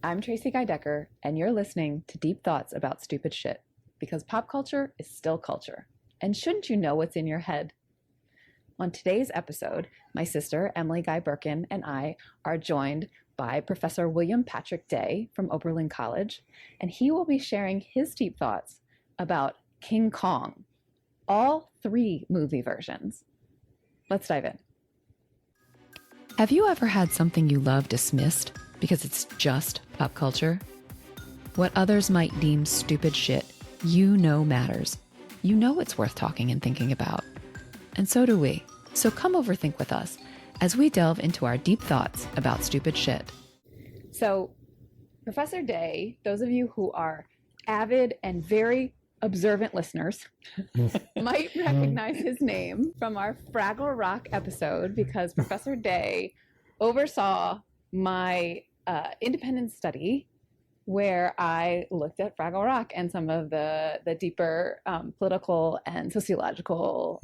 I'm Tracy Decker, and you're listening to Deep Thoughts About Stupid Shit, because pop culture is still culture. And shouldn't you know what's in your head? On today's episode, my sister, Emily Guy Birkin, and I are joined by Professor William Patrick Day from Oberlin College, and he will be sharing his deep thoughts about King Kong, all 3 movie versions. Let's dive in. Have you ever had something you love dismissed because it's just pop culture? What others might deem stupid shit, you know matters. You know it's worth talking and thinking about. And so do we. So come overthink with us as we delve into our deep thoughts about stupid shit. So, Professor Day, those of you who are avid and very observant listeners might recognize his name from our Fraggle Rock episode, because Professor Day oversaw my independent study where I looked at Fraggle Rock and some of the deeper political and sociological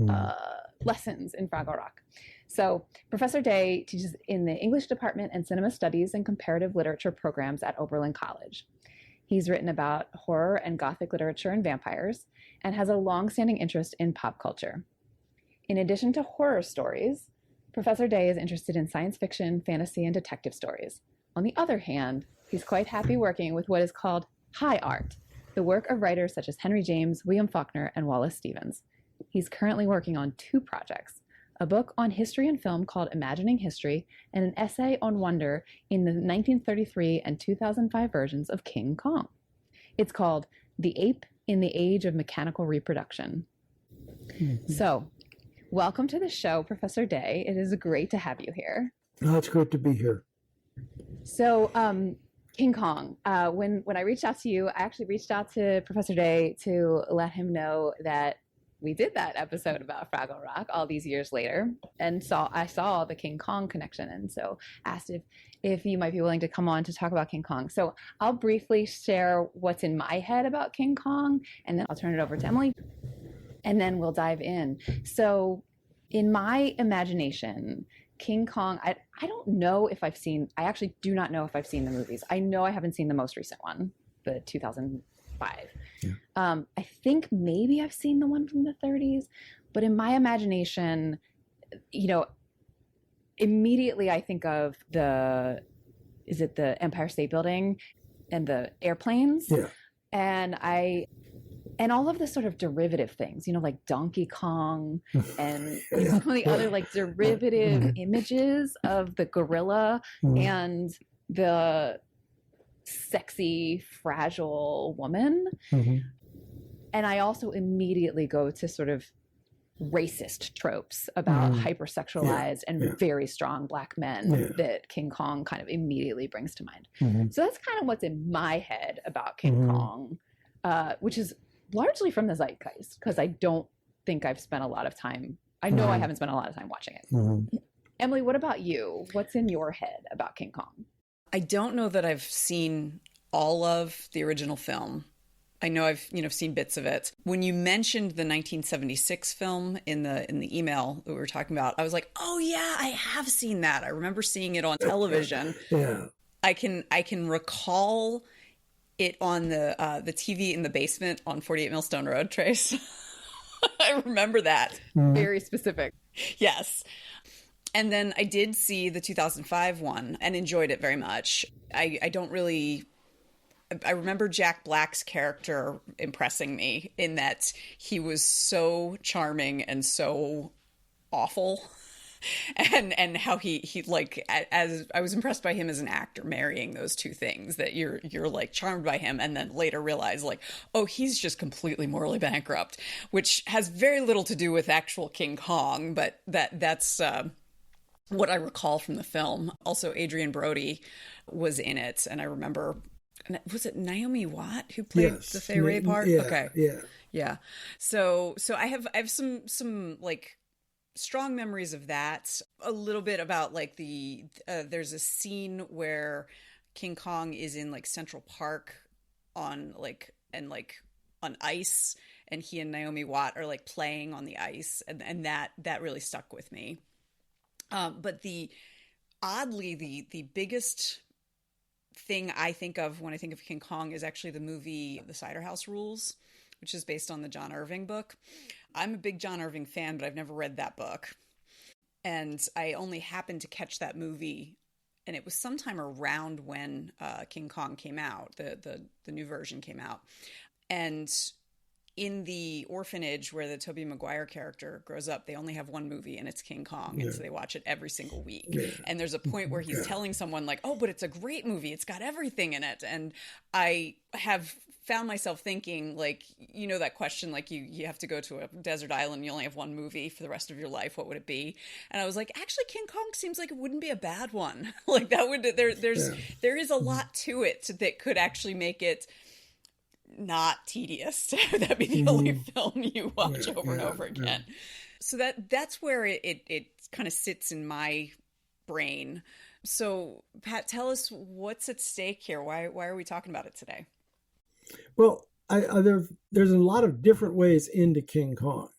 lessons in Fraggle Rock. So Professor Day teaches in the English department and cinema studies and comparative literature programs at Oberlin College. He's written about horror and gothic literature and vampires, and has a long-standing interest in pop culture. In addition to horror stories, Professor Day is interested in science fiction, fantasy, and detective stories. On the other hand, he's quite happy working with what is called high art, the work of writers such as Henry James, William Faulkner, and Wallace Stevens. He's currently working on 2 projects: a book on history and film called Imagining History, and an essay on wonder in the 1933 and 2005 versions of King Kong. It's called The Ape in the Age of Mechanical Reproduction. So, welcome to the show, Professor Day. It is great to have you here. Oh, it's great to be here. So, King Kong, when I reached out to you, I actually reached out to Professor Day to let him know that we did that episode about Fraggle Rock all these years later, and I saw the King Kong connection, and so asked if you might be willing to come on to talk about King Kong. So I'll briefly share what's in my head about King Kong, and then I'll turn it over to Emily, and then we'll dive in. So in my imagination, King Kong, I don't know if I've seen, I actually do not know if I've seen the movies. I know I haven't seen the most recent one, the 2005. Yeah. I think maybe I've seen the one from the 30s, but in my imagination, immediately I think of the Empire State Building and the airplanes. Yeah. And all of the sort of derivative things, like Donkey Kong and some of the other like derivative images of the gorilla and the sexy, fragile woman. And I also immediately go to sort of racist tropes about hypersexualized and very strong Black men that King Kong kind of immediately brings to mind. So that's kind of what's in my head about King Kong, which is largely from the zeitgeist, because I don't think I've spent a lot of time, I know I haven't spent a lot of time watching it. Emily, what about you? What's in your head about King Kong? I don't know that I've seen all of the original film. I know I've seen bits of it. When you mentioned the 1976 film in the email that we were talking about, I was like, oh yeah, I have seen that. I remember seeing it on television. Yeah. I can recall it on the TV in the basement on 48 Millstone Road, Trace. I remember that. Very specific. Yes. And then I did see the 2005 one and enjoyed it very much. I remember Jack Black's character impressing me in that he was so charming and so awful. And how he like, as I was impressed by him as an actor, marrying those two things, that you're like charmed by him and then later realize like, oh, he's just completely morally bankrupt, which has very little to do with actual King Kong, but that's what I recall from the film. Also, Adrian Brody was in it, and I remember, was it Naomi Watts who played the Fay Wray part? Yeah, okay, yeah. So I have some like strong memories of that. A little bit about like there's a scene where King Kong is in like Central Park on ice, and he and Naomi Watts are like playing on the ice, and that really stuck with me. But the biggest thing I think of when I think of King Kong is actually the movie The Cider House Rules, which is based on the John Irving book. I'm a big John Irving fan, but I've never read that book. And I only happened to catch that movie, and it was sometime around when King Kong came out, the new version came out. And in the orphanage where the Tobey Maguire character grows up, they only have one movie, and it's King Kong. And so they watch it every single week. Yeah. And there's a point where he's telling someone like, oh, but it's a great movie. It's got everything in it. And I have found myself thinking, like, you know, that question, like you have to go to a desert island and you only have one movie for the rest of your life. What would it be? And I was like, actually, King Kong seems like it wouldn't be a bad one. Like that would, there is a lot to it that could actually make it not tedious to have that be the only film you watch over and over again. So that's where it kind of sits in my brain. So Pat, tell us what's at stake here. Why are we talking about it today? Well, there's a lot of different ways into King Kong.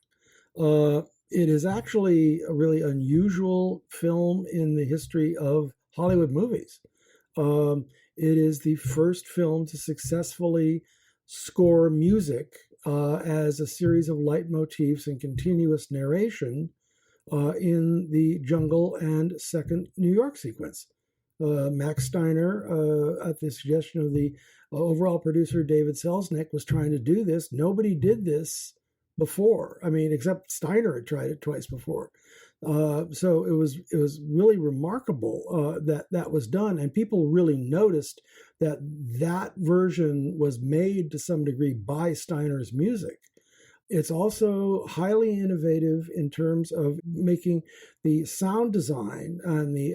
It is actually a really unusual film in the history of Hollywood movies. It is the first film to successfully score music as a series of leitmotifs and continuous narration in the jungle and second New York sequence. Max Steiner, at the suggestion of the overall producer David Selznick, was trying to do this. Nobody did this before. I mean, except Steiner had tried it twice before. So it was really remarkable that was done, and people really noticed that version was made to some degree by Steiner's music. It's also highly innovative in terms of making the sound design and the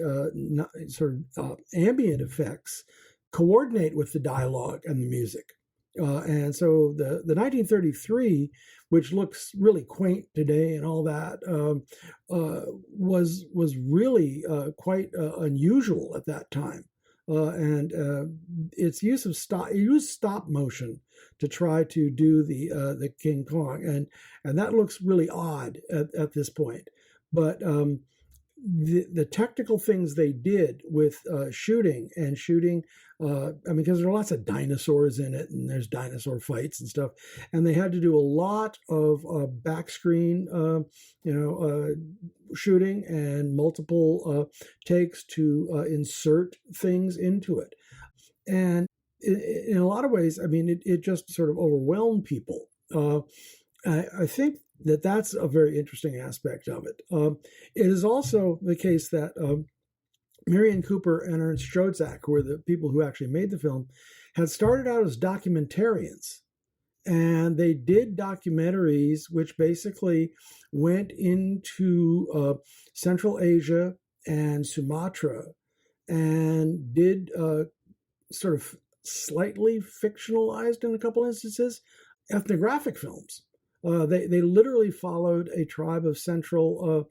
ambient effects coordinate with the dialogue and the music. And so the 1933, which looks really quaint today and all that, was really quite unusual at that time. And its use of stop motion to try to do the King Kong, and that looks really odd at this point. But the technical things they did with shooting, because there are lots of dinosaurs in it, and there's dinosaur fights and stuff, and they had to do a lot of back screen, shooting and multiple takes to insert things into it. And in a lot of ways, I mean, it just sort of overwhelmed people. I think that's a very interesting aspect of it. It is also the case that Merian Cooper and Ernst Strodzak, who were the people who actually made the film, had started out as documentarians. And they did documentaries which basically went into Central Asia and Sumatra and did sort of slightly fictionalized, in a couple instances, ethnographic films. They literally followed a tribe of Central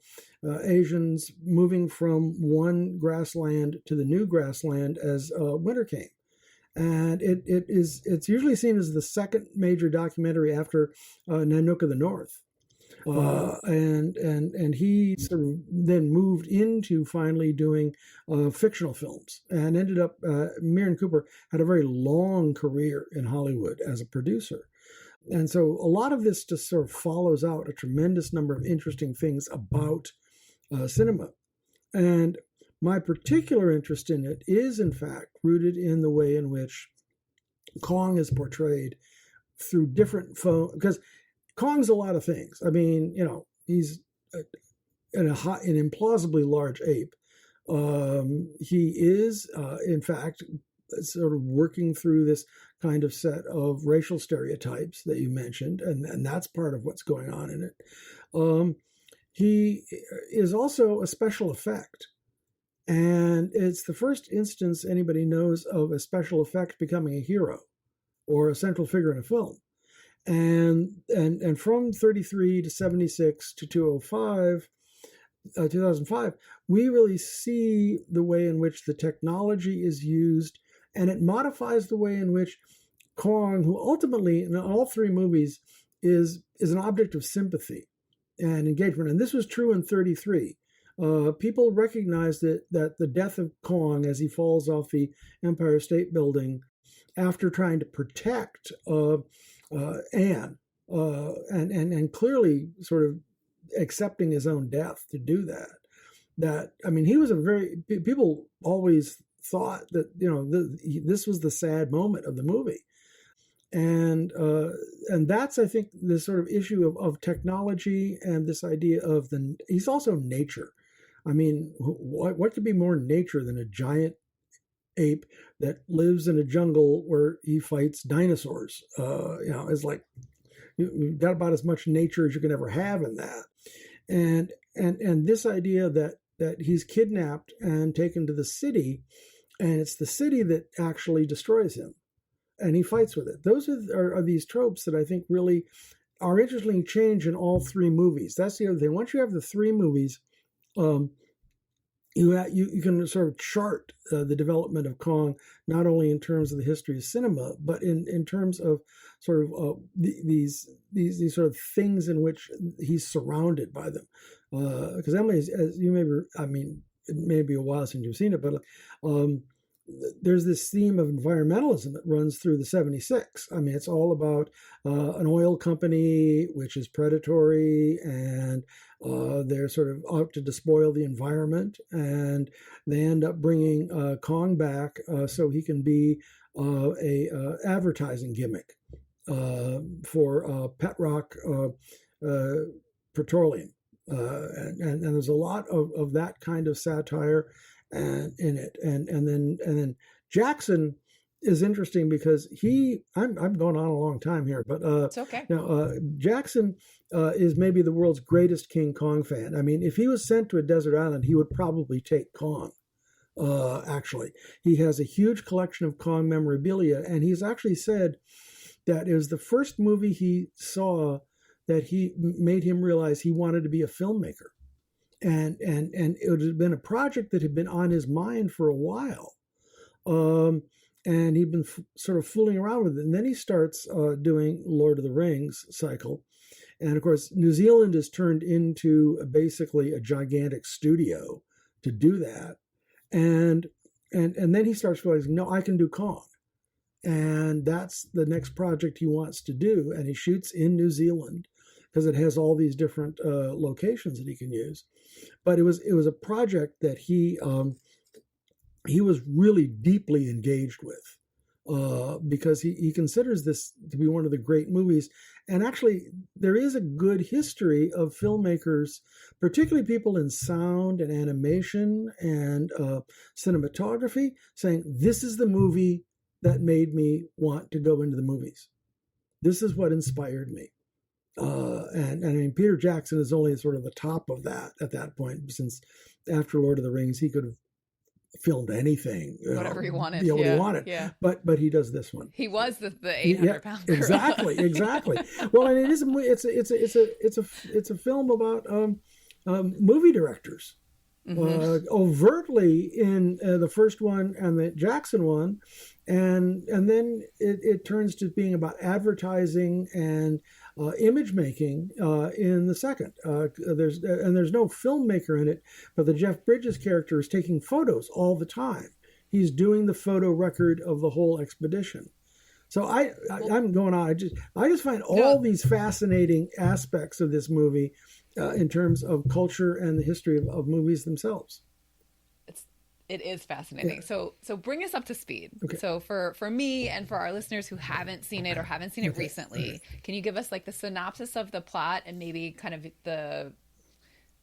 Asians moving from one grassland to the new grassland as winter came. And it's usually seen as the second major documentary after Nanook of the North. And he sort of then moved into finally doing fictional films, and ended up, Merian Cooper had a very long career in Hollywood as a producer. And so a lot of this just sort of follows out a tremendous number of interesting things about cinema. And my particular interest in it is, in fact, rooted in the way in which Kong is portrayed through different because Kong's a lot of things. I mean, he's an implausibly large ape. He is, in fact, sort of working through this kind of set of racial stereotypes that you mentioned, and that's part of what's going on in it. He is also a special effect. And it's the first instance anybody knows of a special effect becoming a hero or a central figure in a film. And from 33 to 76 to 2005, we really see the way in which the technology is used, and it modifies the way in which Kong, who ultimately in all three movies is an object of sympathy and engagement. And this was true in 33. people recognize that the death of Kong as he falls off the Empire State Building after trying to protect Anne, and clearly sort of accepting his own death to do that. That, I mean, he was people always thought that, this was the sad moment of the movie. And that's, I think, this sort of issue of technology and this idea of he's also nature. I mean, what could be more nature than a giant ape that lives in a jungle where he fights dinosaurs? It's like, you've got about as much nature as you can ever have in that. And this idea that he's kidnapped and taken to the city, and it's the city that actually destroys him, and he fights with it. Those are these tropes that I think really are interestingly changed in all three movies. That's the other thing. Once you have the three movies, you can sort of chart the development of Kong, not only in terms of the history of cinema, but in terms of sort of these sort of things in which he's surrounded by them. Because Emily, as you it may be a while since you've seen it, but there's this theme of environmentalism that runs through the 76. I mean, it's all about an oil company which is predatory, and they're sort of out to despoil the environment, and they end up bringing Kong back so he can be a advertising gimmick for Pet Rock Petroleum. And there's a lot of that kind of satire and in it, and then Jackson is interesting because I'm going on a long time here, but it's okay. Jackson is maybe the world's greatest King Kong fan. I mean, if he was sent to a desert island, he would probably take Kong. Actually, he has a huge collection of Kong memorabilia, and he's actually said that it was the first movie he saw that he made him realize he wanted to be a filmmaker. And it had been a project that had been on his mind for a while. And he'd been sort of fooling around with it. And then he starts doing Lord of the Rings cycle. And of course, New Zealand is turned into basically a gigantic studio to do that. And then he starts realizing, no, I can do Kong. And that's the next project he wants to do. And he shoots in New Zealand, because it has all these different locations that he can use. But it was a project that he was really deeply engaged with, because he considers this to be one of the great movies. And actually, there is a good history of filmmakers, particularly people in sound and animation and cinematography, saying, this is the movie that made me want to go into the movies. This is what inspired me. And I mean, Peter Jackson is only sort of the top of that at that point, since after Lord of the Rings, he could have filmed anything, whatever he wanted. What he wanted. Yeah. But he does this one. He was the 800-pound gorilla. Exactly. Well, and it's a film about movie directors. Mm-hmm. Overtly in the first one and the Jackson one, and then it turns to being about advertising and image making in the second. There's no filmmaker in it, but the Jeff Bridges character is taking photos all the time. He's doing the photo record of the whole expedition. So I'm going on. I just find all these fascinating aspects of this movie in terms of culture and the history of movies themselves. It is fascinating. Yeah. So bring us up to speed. Okay. So for me and for our listeners who haven't seen it or haven't seen it recently, can you give us like the synopsis of the plot and maybe kind of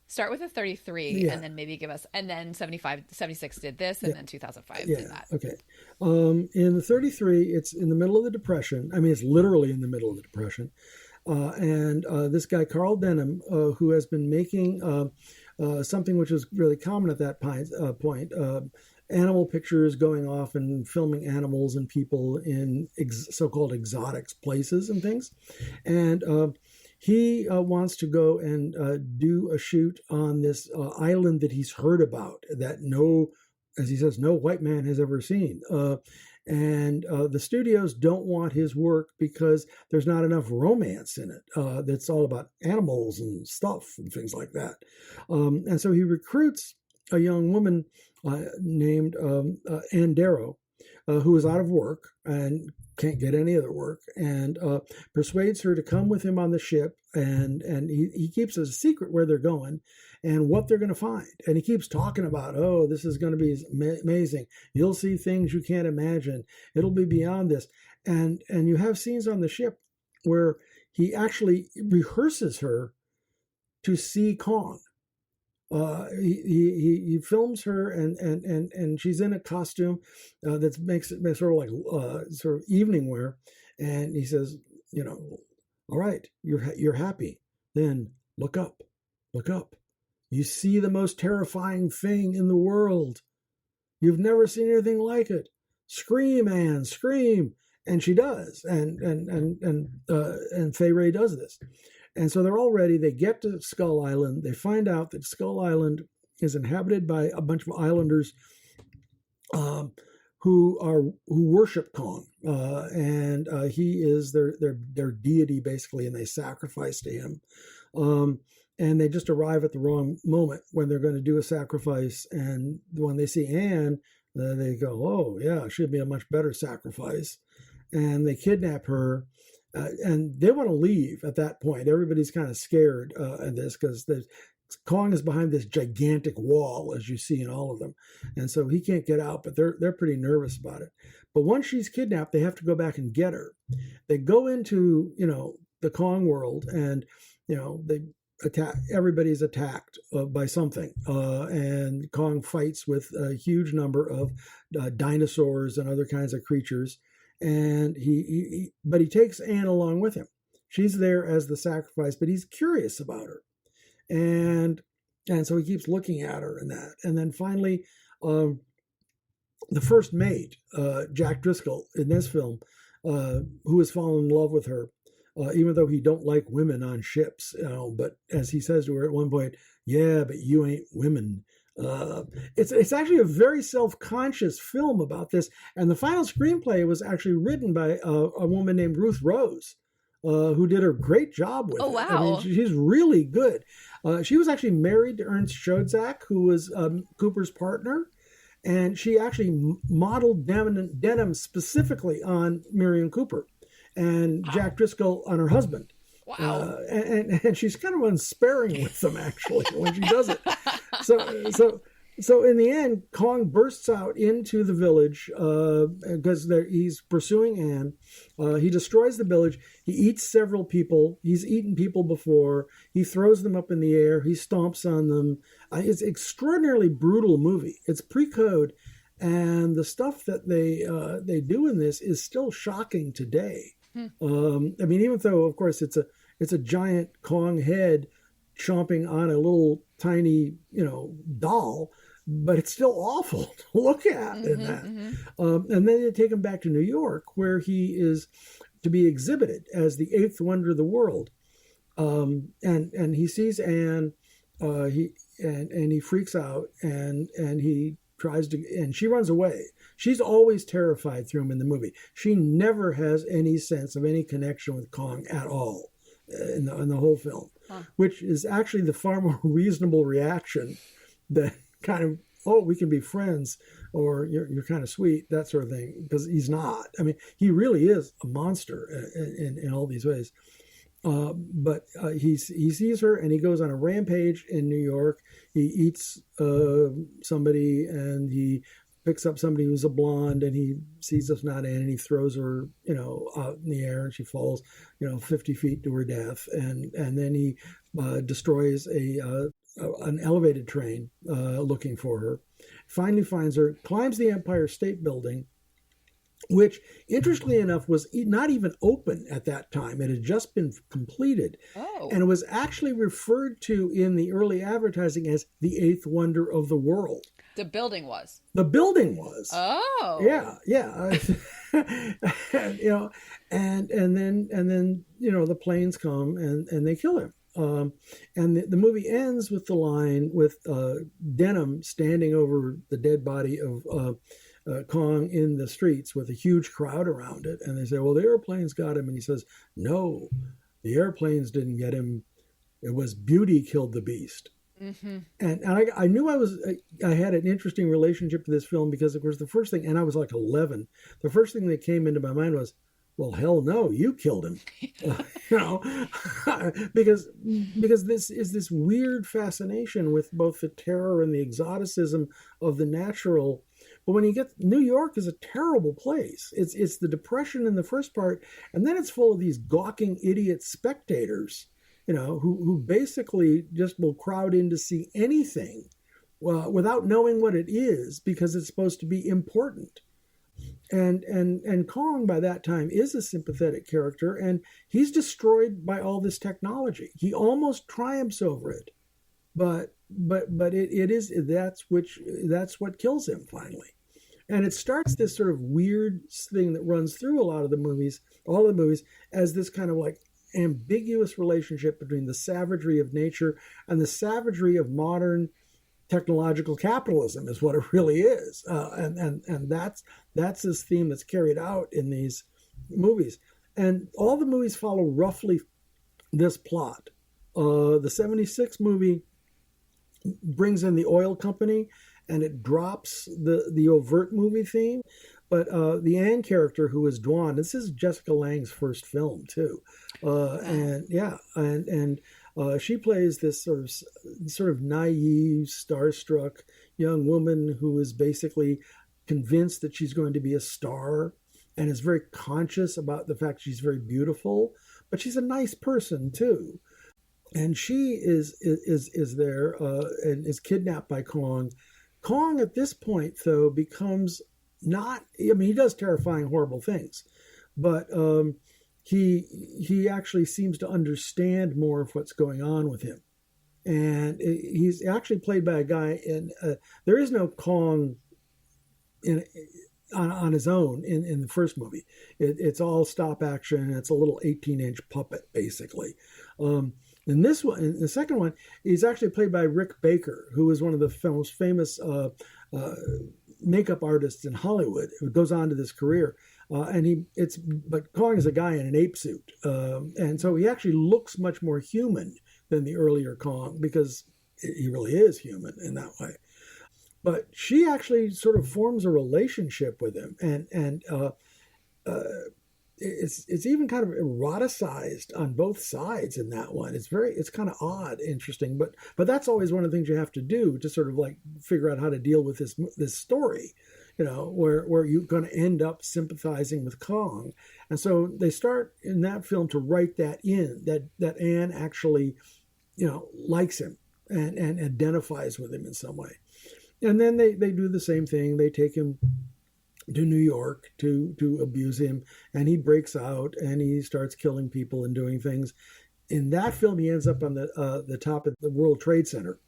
start with the 33 and then maybe give us, and then 76 did this, and then 2005 did that. Okay. In the 33, it's in the middle of the Depression. I mean, it's literally in the middle of the Depression. And this guy, Carl Denham, who has been making something which was really common at that point, animal pictures, going off and filming animals and people in so-called exotic places and things. And he wants to go and do a shoot on this island that he's heard about, that as he says, no white man has ever seen. And the studios don't want his work because there's not enough romance in it. That's all about animals and stuff and things like that. And so he recruits a young woman named Ann Darrow, who is out of work and can't get any other work, and persuades her to come with him on the ship. And he keeps it a secret where they're going and what they're going to find. And he keeps talking about, oh, this is going to be amazing. You'll see things you can't imagine. It'll be beyond this. And you have scenes on the ship where he rehearses her to see Kong. He films her and she's in a costume that makes it sort of like sort of evening wear, and he says, all right, you're happy, then look up. You see the most terrifying thing in the world. You've never seen anything like it. Scream, Anne, scream. And she does, and Fay Wray does this. And so they're all ready. They get to Skull Island. They find out that Skull Island is inhabited by a bunch of islanders who worship Kong, and he is their deity basically, and they sacrifice to him. And they just arrive at the wrong moment when they're going to do a sacrifice. And when they see Anne, they go, "Oh yeah, it should be a much better sacrifice." And they kidnap her. And they want to leave at that point. Everybody's kind of scared at this because Kong is behind this gigantic wall, as you see in all of them. And so he can't get out, but they're pretty nervous about it. But once she's kidnapped, they have to go back and get her. They go into, the Kong world, and, they attack. Everybody's attacked by something. And Kong fights with a huge number of dinosaurs and other kinds of creatures. And but he takes Anne along with him. She's there as the sacrifice, but he's curious about her, and so he keeps looking at her and that. And then finally, the first mate, Jack Driscoll, in this film, who has fallen in love with her, even though he don't like women on ships, But as he says to her at one point, "Yeah, but you ain't women." It's actually a very self-conscious film about this, and the final screenplay was actually written by a woman named Ruth Rose, who did a great job with it. Wow! I mean, she's really good. She was actually married to Ernst Schoedsack, who was Cooper's partner, and she actually modeled denim specifically on Miriam Cooper, and Jack Driscoll on her husband. Wow. And she's kind of unsparing with them, actually, when she does it. So in the end, Kong bursts out into the village because he's pursuing Anne. He destroys the village. He eats several people. He's eaten people before. He throws them up in the air. He stomps on them. It's an extraordinarily brutal movie. It's pre-code. And the stuff that they do in this is still shocking today. I mean, even though, of course, it's a giant Kong head chomping on a little tiny, doll, but it's still awful to look at in that. And then they take him back to New York, where he is to be exhibited as the eighth wonder of the world. And he sees Anne, he freaks out, and he tries to, and she runs away. She's always terrified through him in the movie. She never has any sense of any connection with Kong at all in the whole film, which is actually the far more reasonable reaction than kind of, oh, we can be friends, or you're kind of sweet, that sort of thing, because he's not. I mean, he really is a monster in all these ways. But he sees her, and he goes on a rampage in New York. He eats somebody, and he picks up somebody who's a blonde, and he sees us not in, and he throws her, out in the air, and she falls, 50 feet to her death. And then he destroys an elevated train looking for her. Finally finds her, climbs the Empire State Building, which, interestingly enough, was not even open at that time. It had just been completed. Oh. And it was actually referred to in the early advertising as the eighth wonder of the world. The building was. The building was. Oh. Yeah. and then the planes come and they kill him. And the movie ends with the line with Denham standing over the dead body of Kong in the streets with a huge crowd around it, and they say, "Well, the airplanes got him," and he says, "No, the airplanes didn't get him. It was beauty killed the beast." Mm-hmm. And I knew I had an interesting relationship to this film because, of course, the first thing, and I was like 11, the first thing that came into my mind was, well, hell no, you killed him. because this is this weird fascination with both the terror and the exoticism of the natural. But when you get, New York is a terrible place. It's the Depression in the first part, and then it's full of these gawking idiot spectators, who basically just will crowd in to see anything without knowing what it is because it's supposed to be important. And Kong by that time is a sympathetic character, and he's destroyed by all this technology. He almost triumphs over it, but that's what kills him finally. And it starts this sort of weird thing that runs through a lot of the movies, all the movies, as this kind of like ambiguous relationship between the savagery of nature and the savagery of modern technological capitalism is what it really is. And that's this theme that's carried out in these movies. And all the movies follow roughly this plot. The 76 movie brings in the oil company and it drops the overt movie theme. But the Anne character, who is Dwan, this is Jessica Lange's first film too, and she plays this sort of naive, starstruck young woman who is basically convinced that she's going to be a star, and is very conscious about the fact she's very beautiful, but she's a nice person too. And she is there and is kidnapped by Kong. Kong at this point, though, becomes he does terrifying, horrible things, but he actually seems to understand more of what's going on with him. And he's actually played by a guy there is no Kong on his own in the first movie. It's all stop action. It's a little 18-inch puppet, basically. In this one, in the second one, he's actually played by Rick Baker, who is one of the most famous makeup artists in Hollywood, who goes on to this career. But Kong is a guy in an ape suit. And so he actually looks much more human than the earlier Kong, because he really is human in that way. But she actually sort of forms a relationship with him, and it's even kind of eroticized on both sides in that one. It's kind of odd, interesting, but that's always one of the things you have to do to sort of like figure out how to deal with this story, where you're going to end up sympathizing with Kong. And so they start in that film to write that in, that Anne actually, likes him and identifies with him in some way. And then they do the same thing. They take him to New York to abuse him, and he breaks out and he starts killing people and doing things. In that film, he ends up on the top of the World Trade Center,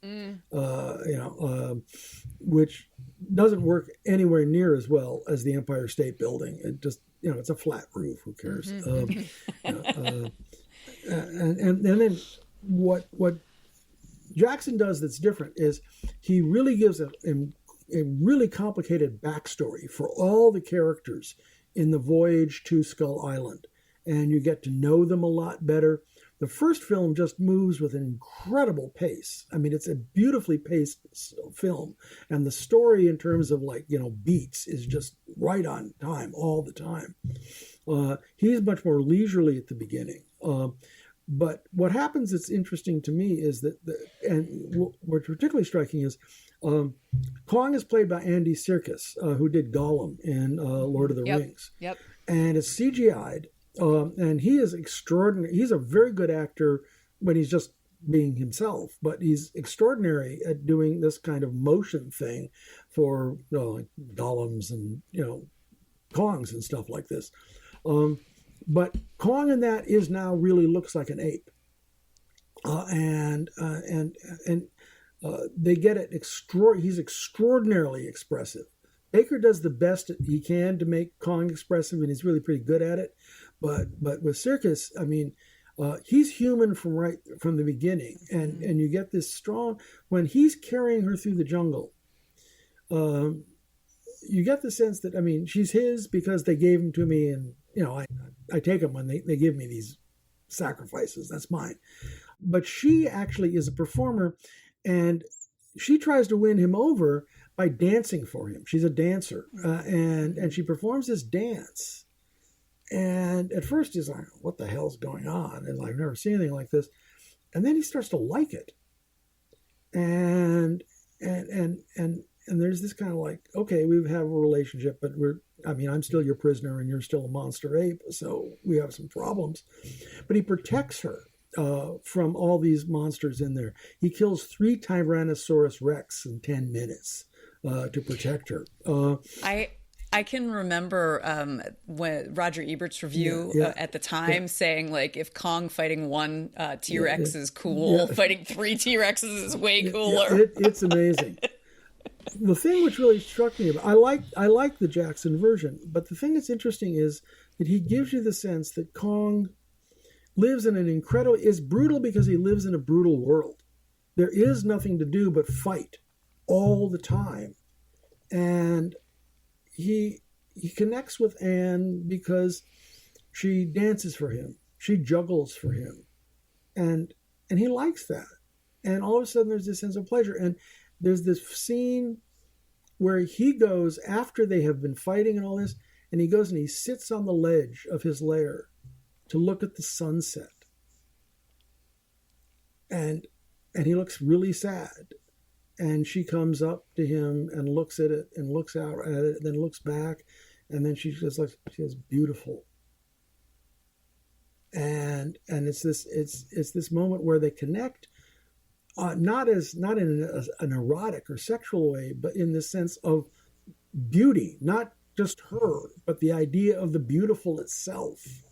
which doesn't work anywhere near as well as the Empire State Building. It just, it's a flat roof. Who cares? Mm-hmm. And then what Jackson does that's different is he really gives a really complicated backstory for all the characters in the voyage to Skull Island, and you get to know them a lot better. The first film just moves with an incredible pace. I mean, it's a beautifully paced film, and the story in terms of beats is just right on time all the time. He's much more leisurely at the beginning. But what happens that's interesting to me is that, what's particularly striking is Kong is played by Andy Serkis, who did Gollum in Lord of the Rings. Yep. And it's CGI'd, and he is extraordinary. He's a very good actor when he's just being himself, but he's extraordinary at doing this kind of motion thing for like Gollums and Kongs and stuff like this. But Kong in that now really looks like an ape, and they get it. He's extraordinarily expressive. Baker does the best he can to make Kong expressive, and he's really pretty good at it. But with Serkis, I mean, he's human from the beginning, and you get this strong when he's carrying her through the jungle. you get the sense that, I mean, she's his because they gave him to me, and I take them when they give me these sacrifices. That's mine. But she actually is a performer, and she tries to win him over by dancing for him. She's a dancer, and she performs this dance. And at first he's like, what the hell's going on? And I've never seen anything like this. And then he starts to like it. And there's this kind of like, okay, we have a relationship, but I'm still your prisoner and you're still a monster ape, so we have some problems. But he protects her from all these monsters in there. He kills 3 Tyrannosaurus Rex in 10 minutes to protect her. I can remember when Roger Ebert's review at the time saying, like, if Kong fighting 1 T-Rex is cool, fighting 3 T-Rexes is way cooler. It's amazing. The thing which really struck me about, I like the Jackson version, but the thing that's interesting is that he gives you the sense that Kong lives in is brutal because he lives in a brutal world. There is nothing to do but fight all the time. And he connects with Anne because she dances for him. She juggles for him. And he likes that. And all of a sudden there's this sense of pleasure. And there's this scene where he goes, after they have been fighting and all this, and he goes and he sits on the ledge of his lair to look at the sunset. And he looks really sad. And she comes up to him and looks at it and looks out at it, and then looks back, and then she says, beautiful. And it's this moment where they connect, not in an erotic or sexual way, but in the sense of beauty, not just her, but the idea of the beautiful itself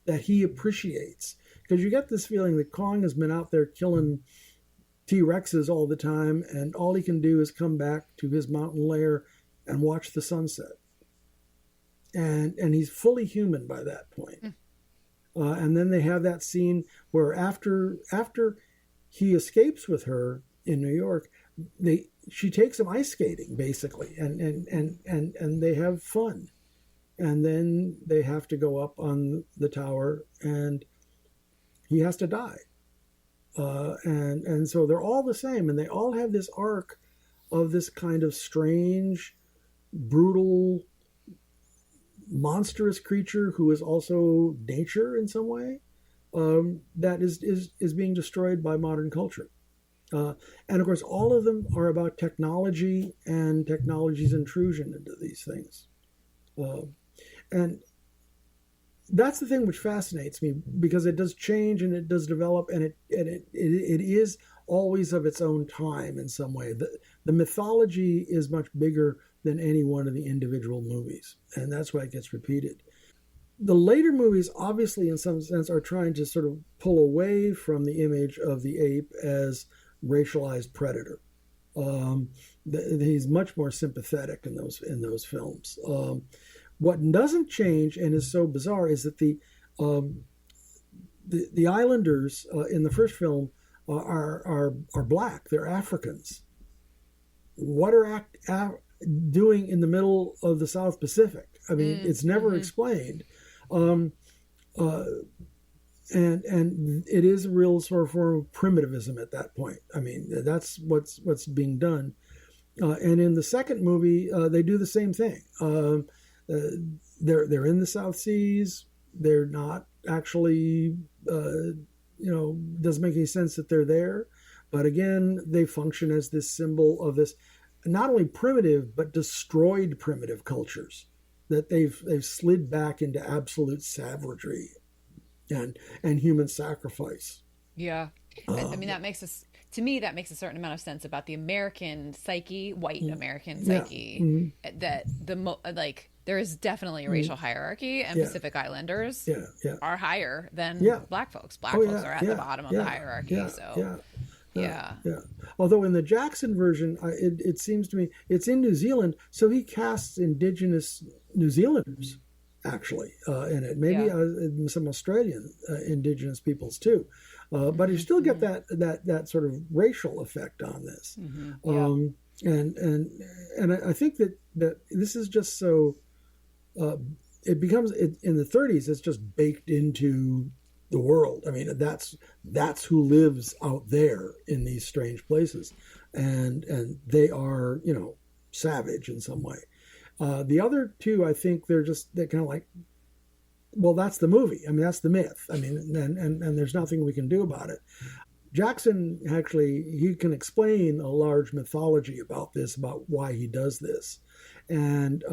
that he appreciates. Because you get this feeling that Kong has been out there killing T-Rexes all the time, and all he can do is come back to his mountain lair and watch the sunset. And he's fully human by that point. And then they have that scene where after he escapes with her in New York, she takes him ice skating basically, and they have fun. And then they have to go up on the tower, and he has to die. And so they're all the same, and they all have this arc of this kind of strange, brutal, monstrous creature who is also nature in some way, that is being destroyed by modern culture. And of course, all of them are about technology and technology's intrusion into these things. And that's the thing which fascinates me, because it does change and it does develop, and it is always of its own time in some way. The mythology is much bigger than any one of the individual movies, and that's why it gets repeated. The later movies, obviously, in some sense, are trying to sort of pull away from the image of the ape as racialized predator. He's much more sympathetic in those films. What doesn't change and is so bizarre is that the islanders in the first film are black. They're Africans. What are doing in the middle of the South Pacific? I mean, it's never explained. And it is a real sort of form of primitivism at that point. I mean, that's what's being done. And in the second movie, they do the same thing. They're in the South Seas. They're not actually, doesn't make any sense that they're there. But again, they function as this symbol of this, not only primitive, but destroyed primitive cultures that they've slid back into absolute savagery and human sacrifice. Yeah. I mean, that makes us, to me, that makes a certain amount of sense about the American psyche, white American psyche, that there is definitely a racial hierarchy, and Pacific Islanders are higher than black folks. Black folks are at the bottom of the hierarchy. Yeah. Although in the Jackson version, it seems to me it's in New Zealand, so he casts indigenous New Zealanders actually in it. Maybe some Australian indigenous peoples too, but you still get that sort of racial effect on this. and I think that this is just so it becomes in the 30s. It's just baked into the world. I mean, that's who lives out there in these strange places, and they are, you know, savage in some way. The other two, I think they're kind of like, well, that's the movie. I mean, that's the myth. I mean, and there's nothing we can do about it. Jackson actually, he can explain a large mythology about this, about why he does this. And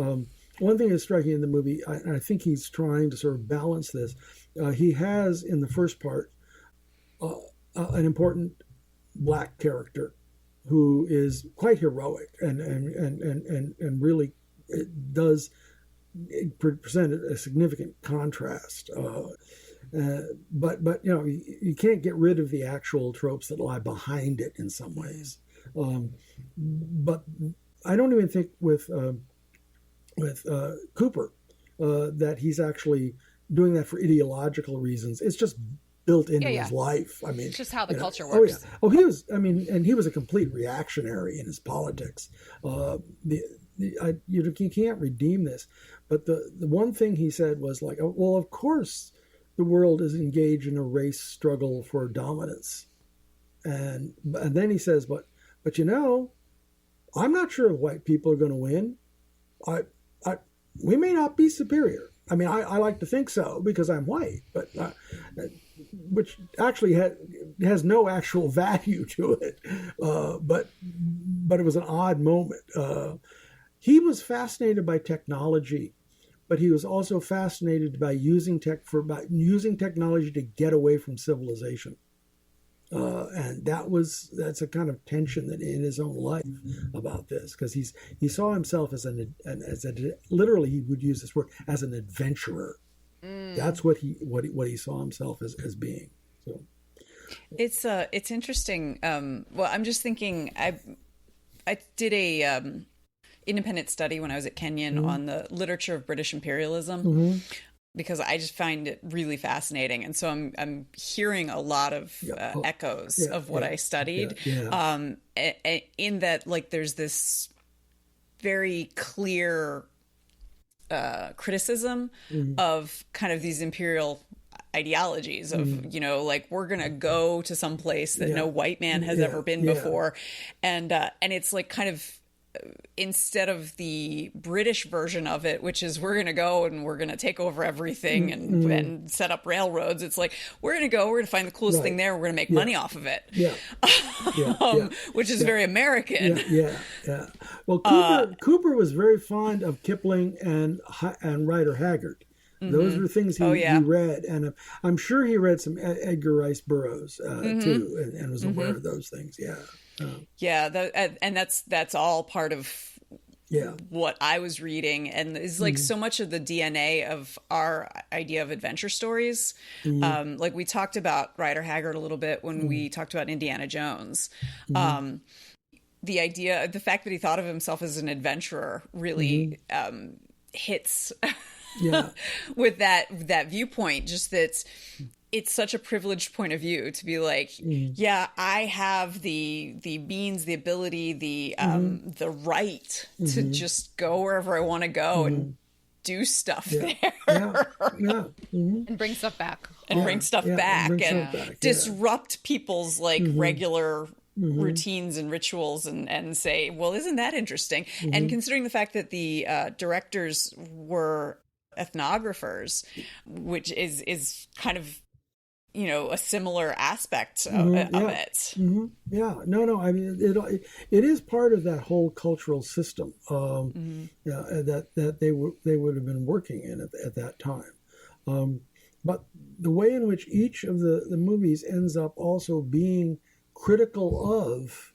one thing that's striking in the movie, and I think he's trying to sort of balance this, he has in the first part an important black character who is quite heroic and really does present a significant contrast. But you know, you can't get rid of the actual tropes that lie behind it in some ways. But I don't even think with Cooper that he's actually doing that for ideological reasons. It's just built into his life. I mean, it's just how the culture works. works. Oh yeah. Oh, he was. I mean, and he was a complete reactionary in his politics. You can't redeem this. But the one thing he said was like, oh, well, of course, the world is engaged in a race struggle for dominance, and then he says, but you know, I'm not sure if white people are going to win. We may not be superior. I mean, I like to think so because I'm white, but which actually has no actual value to it. But it was an odd moment. He was fascinated by technology, but he was also fascinated by using technology to get away from civilization. And that's a kind of tension that in his own life about this, because he saw himself as literally, he would use this word, as an adventurer. That's what he saw himself as being. So it's interesting. Well, I'm just thinking, I did a independent study when I was at Kenyon on the literature of British imperialism. Because I just find it really fascinating, and so I'm hearing a lot of echoes of what I studied. In that, like, there's this very clear criticism of kind of these imperial ideologies of, you know, like, we're gonna go to some place that no white man has ever been before, and it's like kind of, instead of the British version of it, which is we're going to go and we're going to take over everything and set up railroads, it's like, we're going to find the coolest thing there, we're going to make money off of it. Which is very American. Well, Cooper was very fond of Kipling and Rider Haggard. Those were things he read, and I'm sure he read some Edgar Rice Burroughs too, and was aware of those things. And that's all part of what I was reading, and is like so much of the DNA of our idea of adventure stories. Like, we talked about Rider Haggard a little bit when we talked about Indiana Jones. The idea, the fact that he thought of himself as an adventurer really hits with that viewpoint, just that it's such a privileged point of view to be like, I have the means, the ability, the right to just go wherever I want to go and do stuff there. And bring stuff back. Bring stuff back and disrupt people's like regular routines and rituals and say, well, isn't that interesting? And considering the fact that the directors were ethnographers, which is kind of, you know, a similar aspect of it. No. I mean, it is part of that whole cultural system that they would have been working in at that time. But the way in which each of the movies ends up also being critical of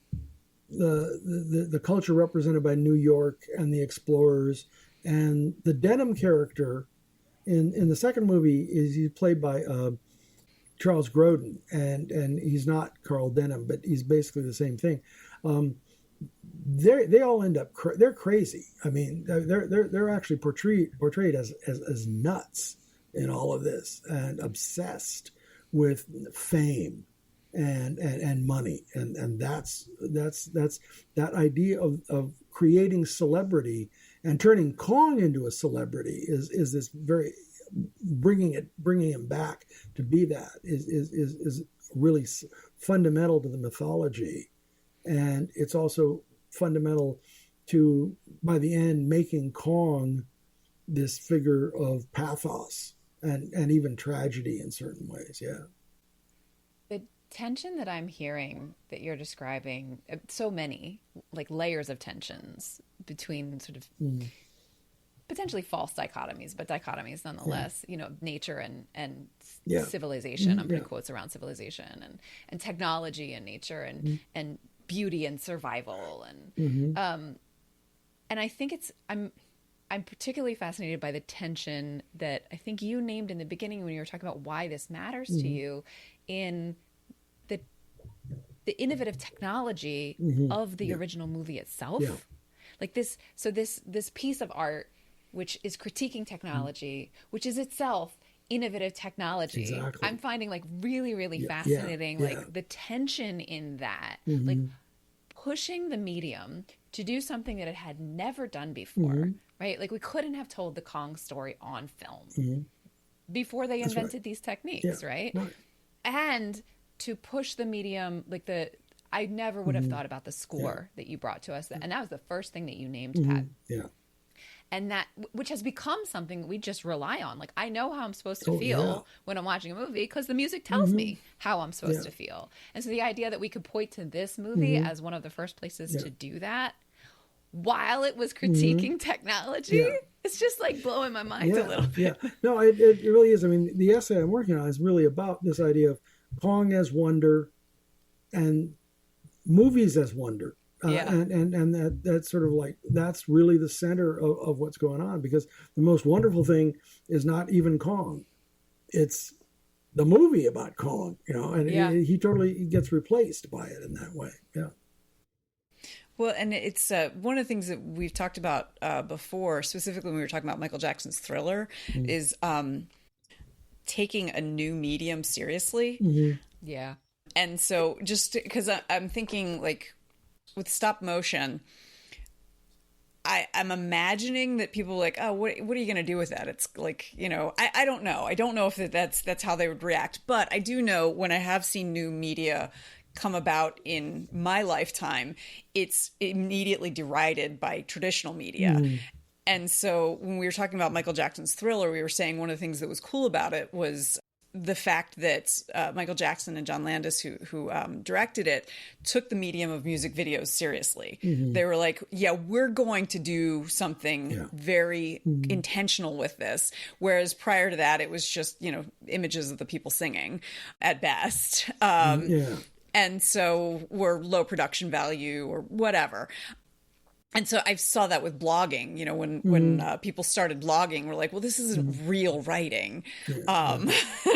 the culture represented by New York and the explorers, and the Denham character in the second movie he's played by Charles Grodin, and he's not Carl Denham, but he's basically the same thing. They all end up they're crazy. I mean, they're actually portrayed as nuts in all of this, and obsessed with fame and money, and that's that idea of creating celebrity and turning Kong into a celebrity is this very bringing him back to be that is really fundamental to the mythology, and it's also fundamental to, by the end, making Kong this figure of pathos and even tragedy in certain ways. Yeah. The tension that I'm hearing that you're describing, so many like layers of tensions between sort of potentially false dichotomies, but dichotomies nonetheless, nature and civilization. I'm putting quotes around civilization and technology and nature and beauty and survival. And I think I'm particularly fascinated by the tension that I think you named in the beginning when you were talking about why this matters to you in the innovative technology of the original movie itself. Yeah. Like this piece of art, which is critiquing technology, which is itself innovative technology. Exactly. I'm finding like really, really fascinating, like the tension in that, like pushing the medium to do something that it had never done before, right? Like we couldn't have told the Kong story on film before they invented these techniques, right? And to push the medium, like I never would have thought about the score that you brought to us. And that was the first thing that you named, Pat. Yeah. And that, which has become something that we just rely on. Like, I know how I'm supposed to feel when I'm watching a movie because the music tells me how I'm supposed to feel. And so the idea that we could point to this movie as one of the first places to do that while it was critiquing technology, it's just like blowing my mind a little bit. No, it really is. I mean, the essay I'm working on is really about this idea of Kong as wonder and movies as wonder. And that's sort of like, that's really the center of what's going on, because the most wonderful thing is not even Kong. It's the movie about Kong, and he totally gets replaced by it in that way. Yeah. Well, and it's one of the things that we've talked about before, specifically when we were talking about Michael Jackson's Thriller, is taking a new medium seriously. Yeah. And so just because I'm thinking, like, with stop motion, I'm imagining that people are like, oh, what are you going to do with that? It's like, I don't know. I don't know if that's how they would react. But I do know when I have seen new media come about in my lifetime, it's immediately derided by traditional media. And so when we were talking about Michael Jackson's Thriller, we were saying one of the things that was cool about it was the fact that Michael Jackson and John Landis, who directed it, took the medium of music videos seriously. They were like, we're going to do something very intentional with this. Whereas prior to that, it was just, images of the people singing at best. And so were low production value or whatever. And so I saw that with blogging, when people started blogging, we're like, well, this isn't real writing. I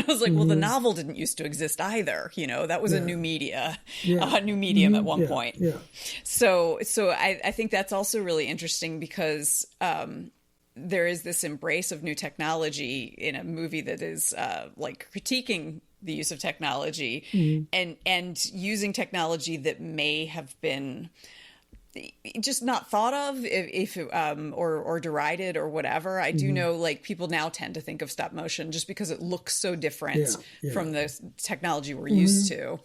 was like, well, the novel didn't used to exist either. That was a new media, a new medium at one point. So I think that's also really interesting because there is this embrace of new technology in a movie that is like critiquing the use of technology and using technology that may have been just not thought of if or derided or whatever. I do know, like, people now tend to think of stop motion just because it looks so different from the technology we're used to.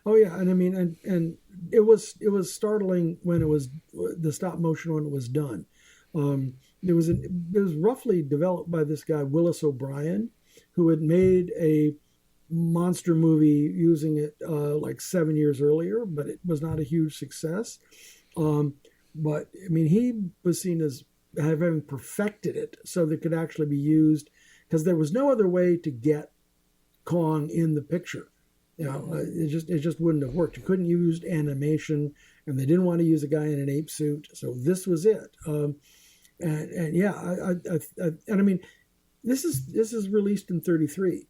Oh yeah, and I mean, and it was startling when it was the stop motion when it was done. It was roughly developed by this guy Willis O'Brien, who had made a monster movie using it like 7 years earlier, but it was not a huge success. But I mean, he was seen as having perfected it so that it could actually be used, because there was no other way to get Kong in the picture. It just wouldn't have worked. You couldn't use animation, and they didn't want to use a guy in an ape suit, so this was it. And I mean, this is released in 1933.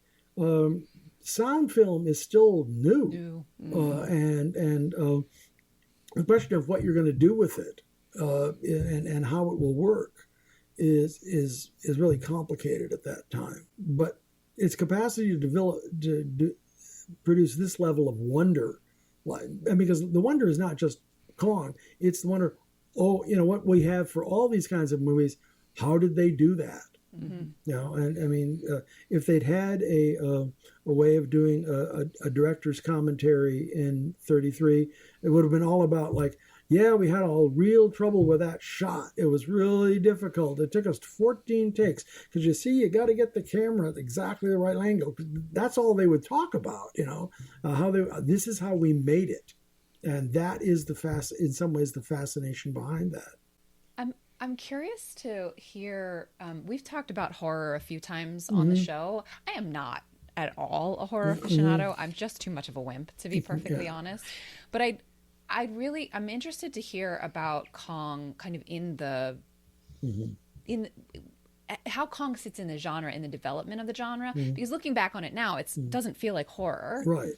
Sound film is still new. And the question of what you're going to do with it and how it will work is really complicated at that time. But its capacity to produce this level of wonder, and because the wonder is not just Kong, it's the wonder. Oh, what we have for all these kinds of movies. How did they do that? And I mean, if they'd had a way of doing a director's commentary in 33, it would have been all about like, yeah, we had all real trouble with that shot. It was really difficult. It took us 14 takes because you got to get the camera at exactly the right angle. That's all they would talk about, this is how we made it. And that is in some ways, the fascination behind that. I'm curious to hear, we've talked about horror a few times on the show. I am not at all a horror aficionado. I'm just too much of a wimp, to be perfectly honest. But I'm interested to hear about Kong kind of in how Kong sits in the genre, in the development of the genre, because looking back on it now, it doesn't feel like horror. Right.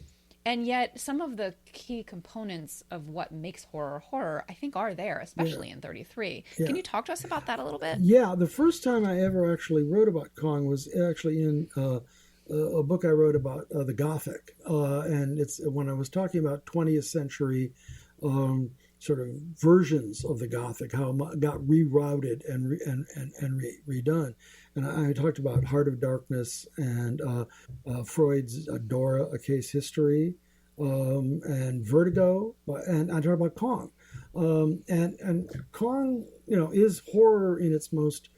And yet some of the key components of what makes horror, I think, are there, especially in 33. Yeah. Can you talk to us about that a little bit? Yeah, the first time I ever actually wrote about Kong was actually in a book I wrote about the Gothic. And it's when I was talking about 20th century sort of versions of the Gothic, how it got rerouted and redone. And I talked about Heart of Darkness and Freud's Dora, A Case History, and Vertigo, and I talked about Kong. And Kong, is horror in its most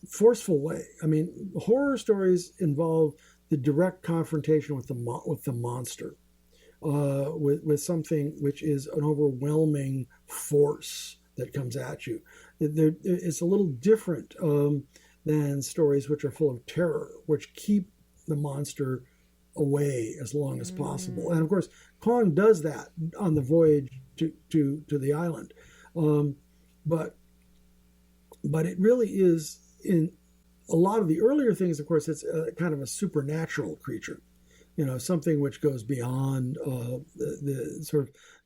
forceful way. I mean, horror stories involve the direct confrontation with the monster, with something which is an overwhelming force that comes at you. It's a little different than stories which are full of terror, which keep the monster away as long as possible. And of course, Kong does that on the voyage to the island. But it really is, in a lot of the earlier things, of course, it's kind of a supernatural creature, something which goes beyond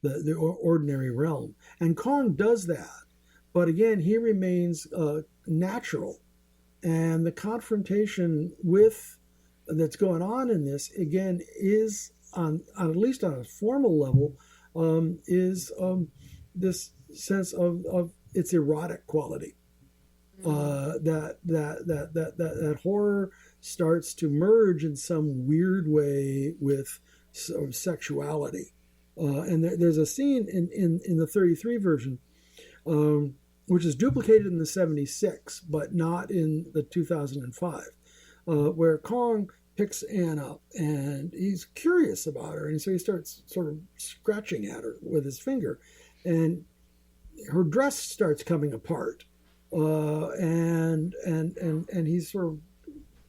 the ordinary realm. And Kong does that. But again, he remains natural. And the confrontation that's going on in this, again, is on at least on a formal level, is this sense of its erotic quality. That horror starts to merge in some weird way with sort of sexuality. And there's a scene in the 33 version, which is duplicated in the 76, but not in the 2005, where Kong picks Anne up and he's curious about her. And so he starts sort of scratching at her with his finger, and her dress starts coming apart. And he's sort of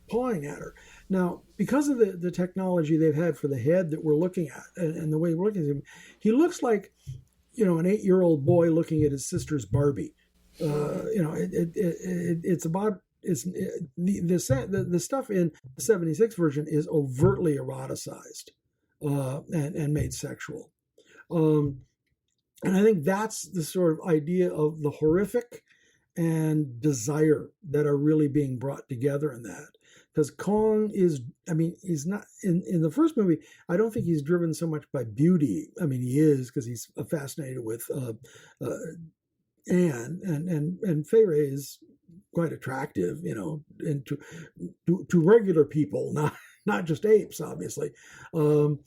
pawing at her. Now, because of the technology they've had for the head that we're looking at, and the way we're looking at him, he looks like, an 8-year-old boy looking at his sister's Barbie. It's about the stuff in the 76 version is overtly eroticized and made sexual. And I think that's the sort of idea of the horrific and desire that are really being brought together in that. Because Kong he's not, in the first movie, I don't think he's driven so much by beauty. I mean, he is, because he's fascinated with Anne, and Fay Wray is quite attractive, and to regular people, not just apes, obviously. And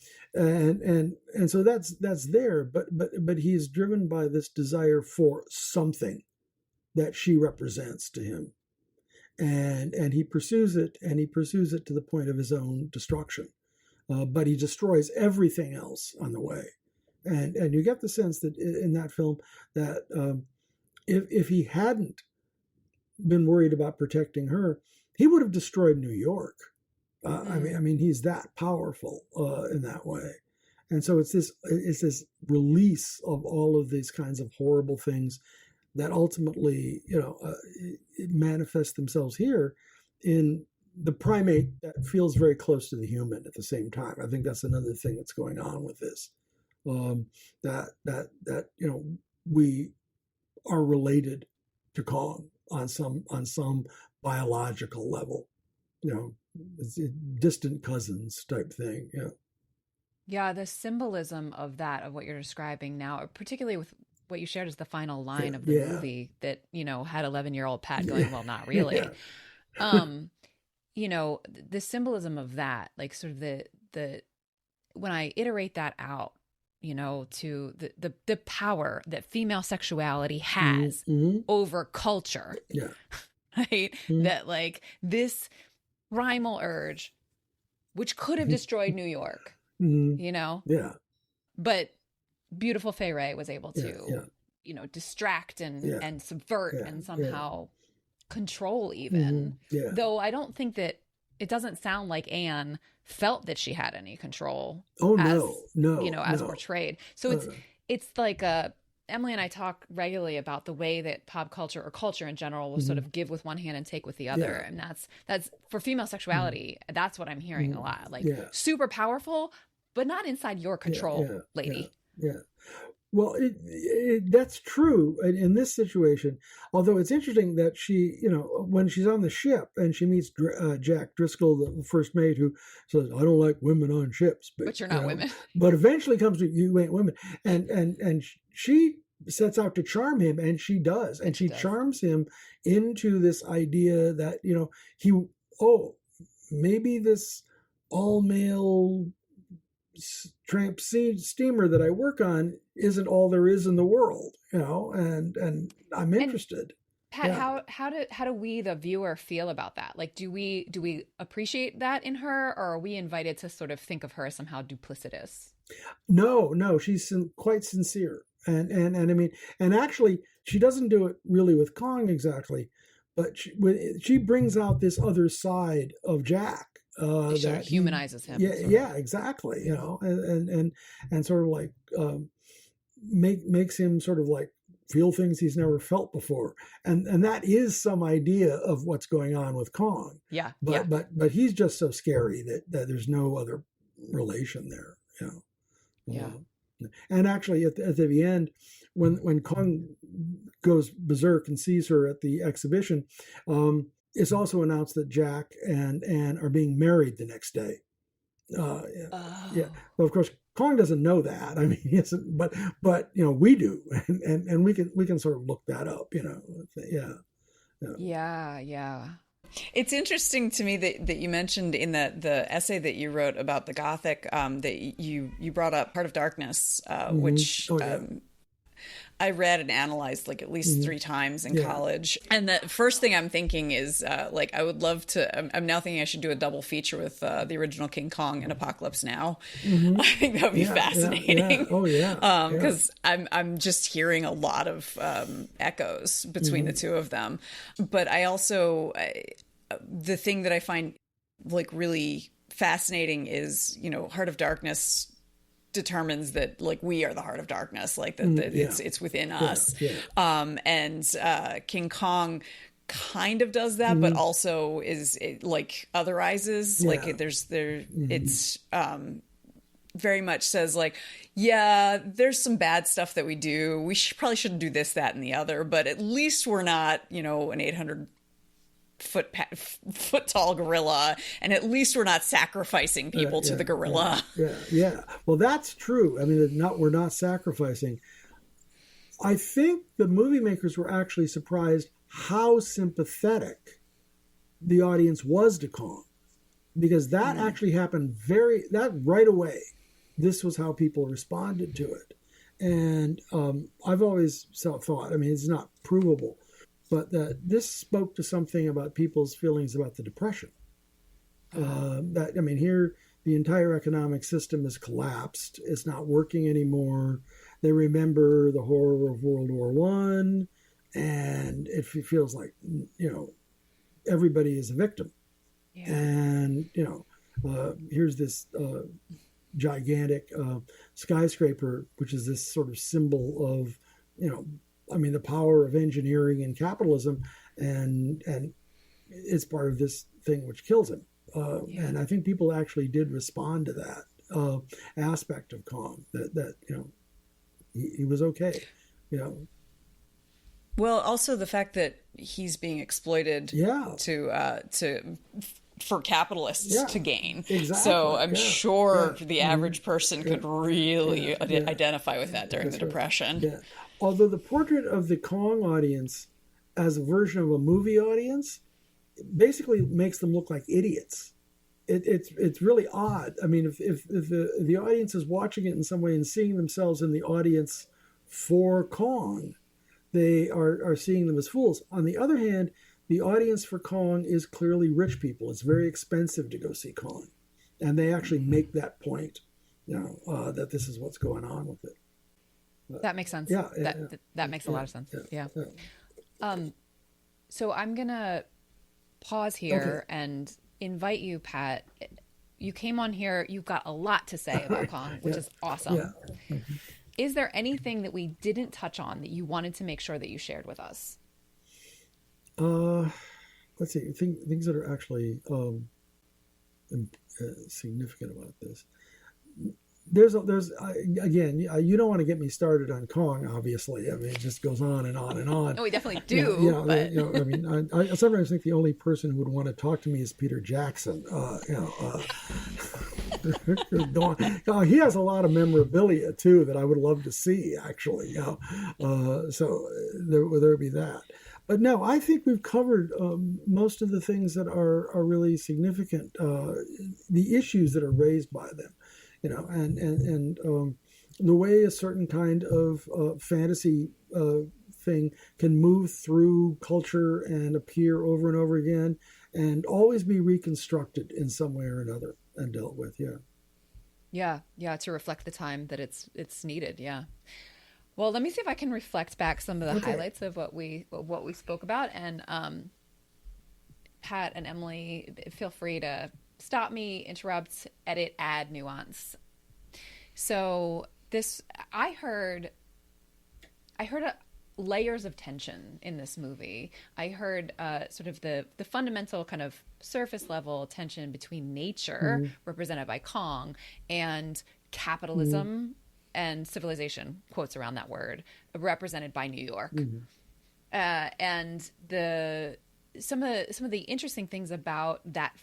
so that's there, but he's driven by this desire for something that she represents to him, and he pursues it to the point of his own destruction, but he destroys everything else on the way, and you get the sense that in that film that if he hadn't been worried about protecting her, he would have destroyed New York. I mean he's that powerful in that way. And so it's this release of all of these kinds of horrible things that ultimately, manifest themselselves here in the primate that feels very close to the human at the same time. I think that's another thing that's going on with this, that we are related to Kong on some biological level, it's distant cousins type thing. Yeah, the symbolism of that, of what you're describing now, particularly with what you shared as the final line of the Yeah. movie that, had 11-year-old Pat Yeah. going, well, not really. Yeah. The symbolism of that, like sort of the when I iterate that out, to the power that female sexuality has over culture, Yeah. right? That like this primal urge, which could have destroyed New York, Yeah. but beautiful Fay Wray was able Yeah. to, Yeah. distract and subvert Yeah. and somehow control even. Yeah. Though I don't think that it doesn't sound like Anne felt that she had any control. Oh, as, no. as portrayed. So it's like Emily and I talk regularly about the way that pop culture or culture in general will sort of give with one hand and take with the other. Yeah. And that's for female sexuality. That's what I'm hearing a lot. Like super powerful, but not inside your control, lady. Yeah. Well, that's true in this situation. Although it's interesting that she, when she's on the ship and she meets Jack Driscoll, the first mate, who says, "I don't like women on ships," but you're not women. But eventually comes to, "You ain't women," and she sets out to charm him, and she does, and she charms him into this idea that maybe this all male tramp steamer that I work on isn't all there is in the world, and I'm interested. And Pat, how do we, the viewer, feel about that? Like, do we appreciate that in her, or are we invited to sort of think of her as somehow duplicitous? No, she's quite sincere, and I mean, and actually, she doesn't do it really with Kong exactly, but she brings out this other side of Jack. That humanizes him. Yeah, exactly. And sort of like makes him sort of like feel things he's never felt before, and that is some idea of what's going on with Kong. Yeah, but he's just so scary that there's no other relation there. Yeah. And actually, at the end, when Kong goes berserk and sees her at the exhibition, it's also announced that Jack and Anne are being married the next day. Yeah. Well, of course, Kong doesn't know that. I mean, he isn't, but we do, and we can sort of look that up. Yeah. It's interesting to me that you mentioned in the essay that you wrote about the Gothic that you brought up Heart of Darkness, which I read and analyzed like at least 3 times in college. And the first thing I'm thinking is like I would love to. I'm now thinking I should do a double feature with the original King Kong and Apocalypse Now. I think that would be fascinating. Oh yeah. Because I'm just hearing a lot of echoes between the two of them. But I also the thing that I find like really fascinating is Heart of Darkness determines that like we are the heart of darkness, like that it's within us. And King Kong kind of does that, but also like otherizes, like it's very much says like, there's some bad stuff that we do. We probably shouldn't do this, that, and the other, but at least we're not, an 800 foot tall gorilla, and at least we're not sacrificing people to the gorilla. Yeah. Well, that's true. I mean, we're not sacrificing. I think the movie makers were actually surprised how sympathetic the audience was to Kong, because that actually happened right away. This was how people responded to it, and I've always thought. I mean, it's not provable, but that this spoke to something about people's feelings about the Depression. Here the entire economic system has collapsed. It's not working anymore. They remember the horror of World War I, and it feels like, everybody is a victim. Yeah. And, here's this gigantic skyscraper, which is this sort of symbol of, the power of engineering and capitalism, and it's part of this thing which kills him. And I think people actually did respond to that aspect of Kong, that he was okay. Well, also the fact that he's being exploited to for capitalists to gain. Exactly. So I'm sure the average person could really identify with that during the Depression. Yeah. Although the portrait of the Kong audience as a version of a movie audience basically makes them look like idiots. It's really odd. I mean, if the audience is watching it in some way and seeing themselves in the audience for Kong, they are seeing them as fools. On the other hand, the audience for Kong is clearly rich people. It's very expensive to go see Kong. And they actually make that point, that this is what's going on with it. That makes sense. That makes a lot of sense. Yeah. So I'm going to pause here and invite you, Pat. You came on here. You've got a lot to say about Kong, which is awesome. Yeah. Mm-hmm. Is there anything that we didn't touch on that you wanted to make sure that you shared with us? Let's see. Things that are actually significant about this. There's again, you don't want to get me started on Kong, obviously. I mean, it just goes on and on and on. No, we definitely do. But... I mean, I sometimes think the only person who would want to talk to me is Peter Jackson. He has a lot of memorabilia too that I would love to see, actually. So there would be that. But no, I think we've covered most of the things that are really significant, the issues that are raised by them. And the way a certain kind of fantasy thing can move through culture and appear over and over again and always be reconstructed in some way or another and dealt with. Yeah, to reflect the time that it's needed. Yeah. Well, let me see if I can reflect back some of the highlights of what we spoke about, and Pat and Emily, feel free to stop me, interrupt, edit, add nuance. So I heard layers of tension in this movie. I heard sort of the fundamental kind of surface level tension between nature, represented by Kong, and capitalism and civilization, quotes around that word, represented by New York. And some of the interesting things about that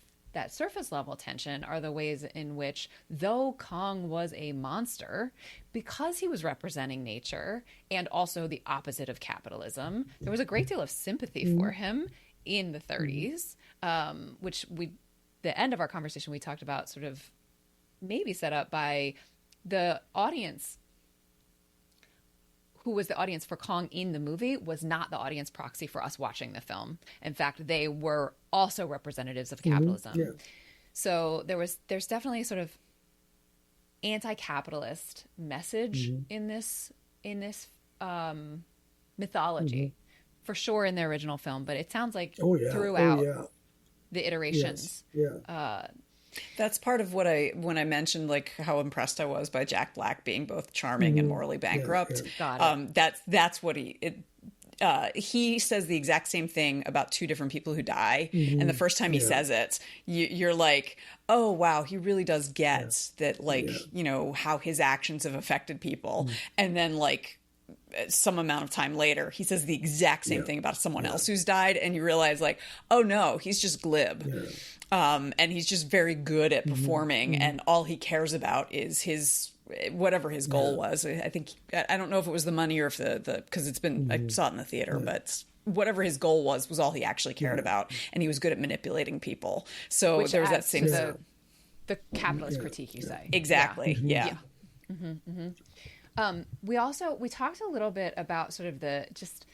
surface level tension are the ways in which, though Kong was a monster, because he was representing nature and also the opposite of capitalism, there was a great deal of sympathy for him in the 30s, which the end of our conversation, we talked about sort of maybe set up by the audience. Who was the audience for Kong in the movie was not the audience proxy for us watching the film. In fact, they were also representatives of capitalism. Yeah. So there's definitely a sort of anti-capitalist message in this mythology, for sure in the original film. But it sounds like throughout the iterations. Yes. That's part of when I mentioned like how impressed I was by Jack Black being both charming and morally bankrupt. That's what he says the exact same thing about two different people who die. And the first time he says it, you're like, oh, wow, he really does get that, like, how his actions have affected people. And then like some amount of time later, he says the exact same thing about someone else who's died. And you realize like, oh no, he's just glib. And he's just very good at performing, and all he cares about is his whatever his goal was. I think I don't know if it was the money or if the because it's been I saw it in the theater, but whatever his goal was all he actually cared about, and he was good at manipulating people. So there was that same the capitalist critique, you say. Exactly. We talked a little bit about sort of the just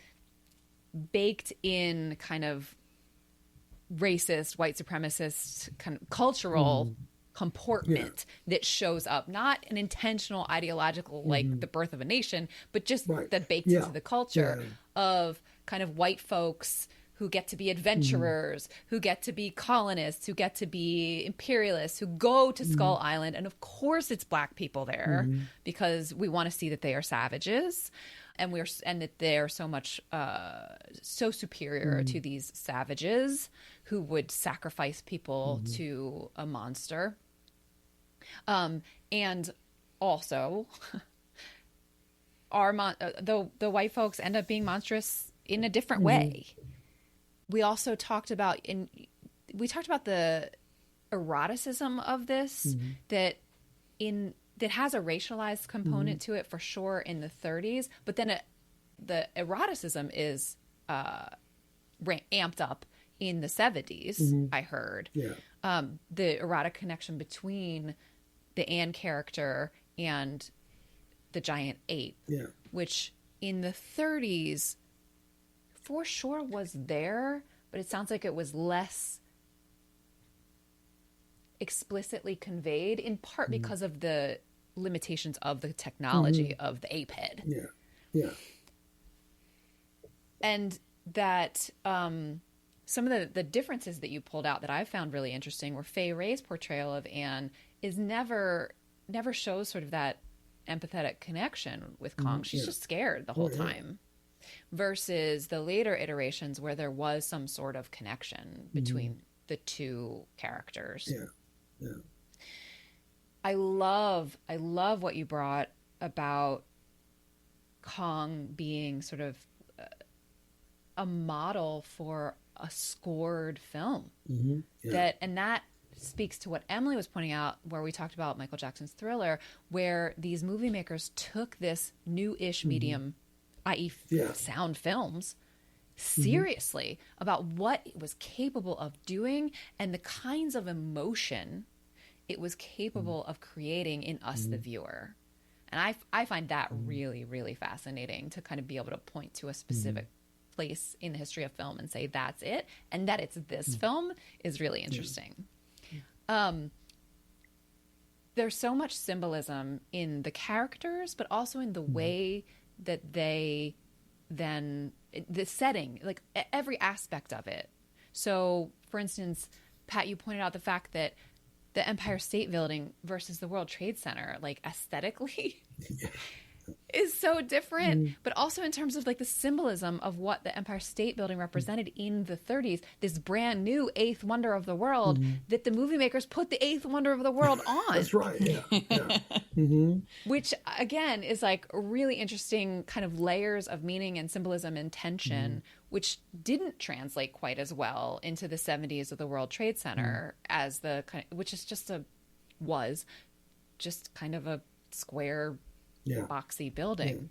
baked in kind of racist, white supremacist kind of cultural comportment that shows up, not an intentional ideological like the birth of a nation, but just that baked into the culture of kind of white folks who get to be adventurers, who get to be colonists, who get to be imperialists, who go to Skull Island. And of course it's black people there because we want to see that they are savages. And that they're so much so superior to these savages who would sacrifice people to a monster. And also, the white folks end up being monstrous in a different way. We also talked about we talked about the eroticism of this, that has a racialized component to it for sure in the 30s, but then the eroticism is amped up in the 70s. I heard the erotic connection between the Anne character and the giant ape, which in the 30s for sure was there, but it sounds like it was less explicitly conveyed, in part because of the limitations of the technology of the ape head. And that some of the differences that you pulled out that I found really interesting were Fay Wray's portrayal of Anne is never shows sort of that empathetic connection with Kong. She's just scared the whole time. Versus the later iterations where there was some sort of connection between the two characters. I love what you brought about Kong being sort of a model for a scored film. That speaks to what Emily was pointing out, where we talked about Michael Jackson's Thriller, where these movie makers took this new-ish medium, i.e. sound films, seriously about what it was capable of doing and the kinds of emotion it was capable of creating in us, the viewer. And I find that really, really fascinating, to kind of be able to point to a specific place in the history of film and say that's it, and that it's this film is really interesting. There's so much symbolism in the characters, but also in the way that they then, the setting, like every aspect of it. So, for instance, Pat, you pointed out the fact that the Empire State Building versus the World Trade Center, like aesthetically, is so different, but also in terms of like the symbolism of what the Empire State Building represented in the 30s, this brand new eighth wonder of the world that the movie makers put the eighth wonder of the world on. That's right. Which again is like really interesting kind of layers of meaning and symbolism and tension, which didn't translate quite as well into the 70s of the World Trade Center as the kind of, which is just kind of a square, boxy building.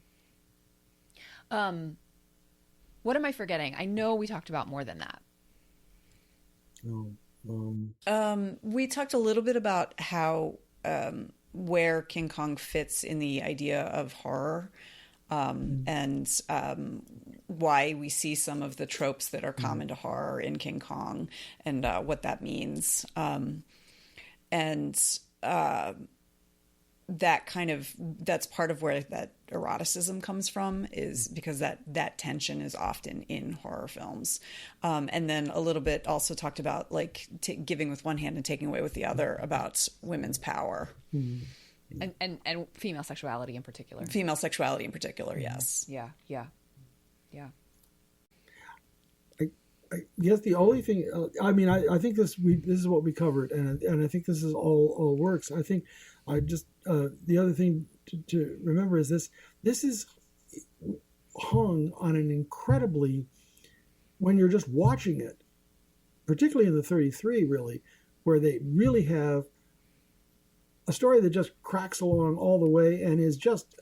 What am I forgetting? I know we talked about more than that. We talked a little bit about how where King Kong fits in the idea of horror, and why we see some of the tropes that are common to horror in King Kong, and what that means. That's part of where that eroticism comes from, is because that tension is often in horror films. And then a little bit also talked about like giving with one hand and taking away with the other, about women's power. And female sexuality in particular. Yes. Yeah. I guess the only thing, I think this is what we covered, and I think this is all works. I think the other thing to remember is this is hung on an incredibly, when you're just watching it, particularly in the 33 really, where they really have a story that just cracks along all the way and is just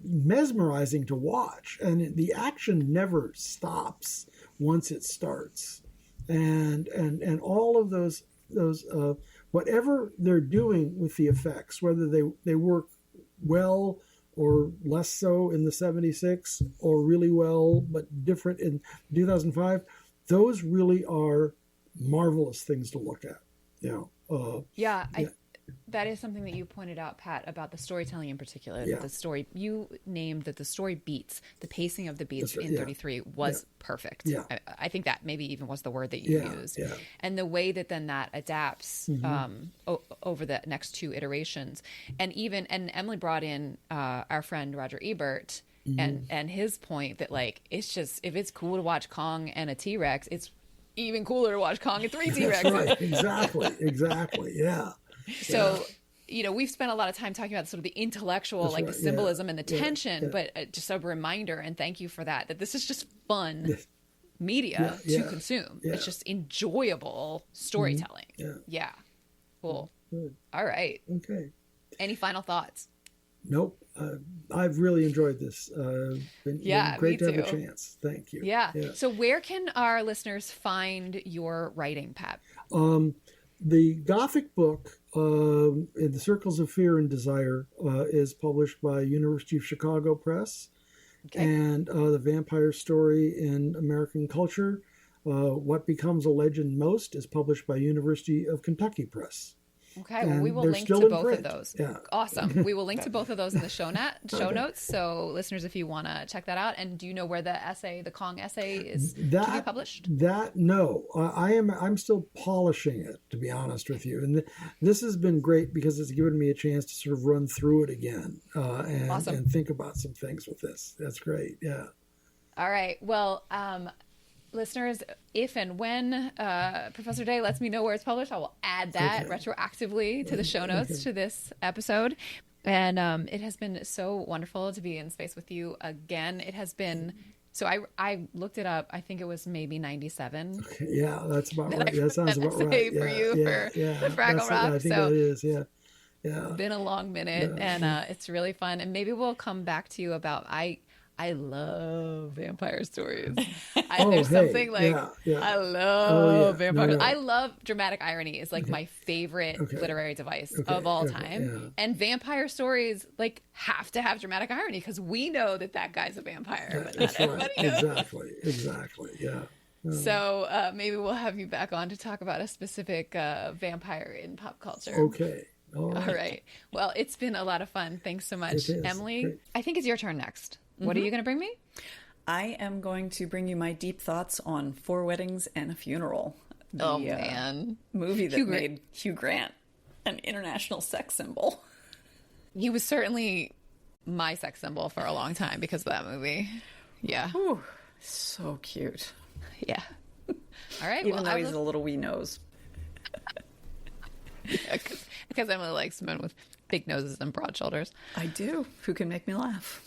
mesmerizing to watch, and the action never stops once it starts, and all of those whatever they're doing with the effects, whether they work well or less so in the 76, or really well but different in 2005, those really are marvelous things to look at. That is something that you pointed out, Pat, about the storytelling in particular. The story you named, that the story beats, the pacing of the beats in 33 was perfect. I think that maybe even was the word that you used. And the way that then that adapts over the next two iterations. And Emily brought in our friend Roger Ebert and his point that like, it's just, if it's cool to watch Kong and a T-Rex, it's even cooler to watch Kong and three T-Rexes. That's right. Exactly. Yeah. So, we've spent a lot of time talking about sort of the intellectual, the symbolism and the tension, but just a reminder, and thank you for that this is just fun media Yeah, to yeah, consume. yeah. It's just enjoyable storytelling. Yeah. Yeah. Cool. Good. All right. Okay. Any final thoughts? Nope. I've really enjoyed this. Been great me to have a too. chance. Thank you. Yeah. So where can our listeners find your writing, Pat? The Gothic book, In the Circles of Fear and Desire, is published by University of Chicago Press. Okay. And the vampire story in American culture, What Becomes a Legend Most, is published by University of Kentucky Press. Okay, well, we will they're link still to in both print. of those. Yeah. Awesome. We will link to both of those in the show notes. So listeners, if you want to check that out. And do you know where the Kong essay is to be published? No. I'm still polishing it, to be honest with you. And this has been great because it's given me a chance to sort of run through it again and think about some things with this. That's great. Yeah. All right. Well, listeners, if and when Professor Day lets me know where it's published, I will add that retroactively to the show notes to this episode. And it has been so wonderful to be in space with you again. It has been. So I looked it up. I think it was maybe 97. Okay, yeah, that's about right. That sounds about right. For you for Fraggle Rock. I think that is. Yeah. Been a long minute, and it's really fun. And maybe we'll come back to you about I love vampire stories. I love vampires. I love dramatic irony is like my favorite literary device of all time. And vampire stories like have to have dramatic irony because we know that guy's a vampire. But not everybody knows. Exactly. Yeah. So maybe we'll have you back on to talk about a specific vampire in pop culture. Okay. All right. Well, it's been a lot of fun. Thanks so much, Emily. Great. I think it's your turn next. What are you going to bring me? I am going to bring you my deep thoughts on Four Weddings and a Funeral. Man. Movie that made Hugh Grant an international sex symbol. He was certainly my sex symbol for a long time because of that movie. Yeah. Whew, so cute. Yeah. All right. Even though he's a little wee nose. Because Emily likes men with big noses and broad shoulders. I do. Who can make me laugh?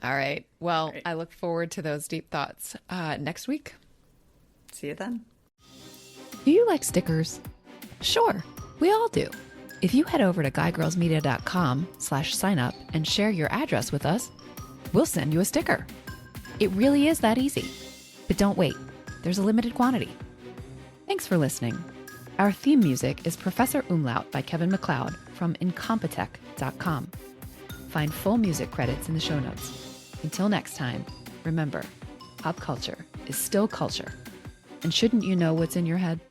All right. Well, I look forward to those deep thoughts next week. See you then. Do you like stickers? Sure, we all do. If you head over to guygirlsmedia.com/sign-up and share your address with us, we'll send you a sticker. It really is that easy. But don't wait. There's a limited quantity. Thanks for listening. Our theme music is Professor Umlaut by Kevin MacLeod from Incompetech.com. Find full music credits in the show notes. Until next time, remember, pop culture is still culture. And shouldn't you know what's in your head?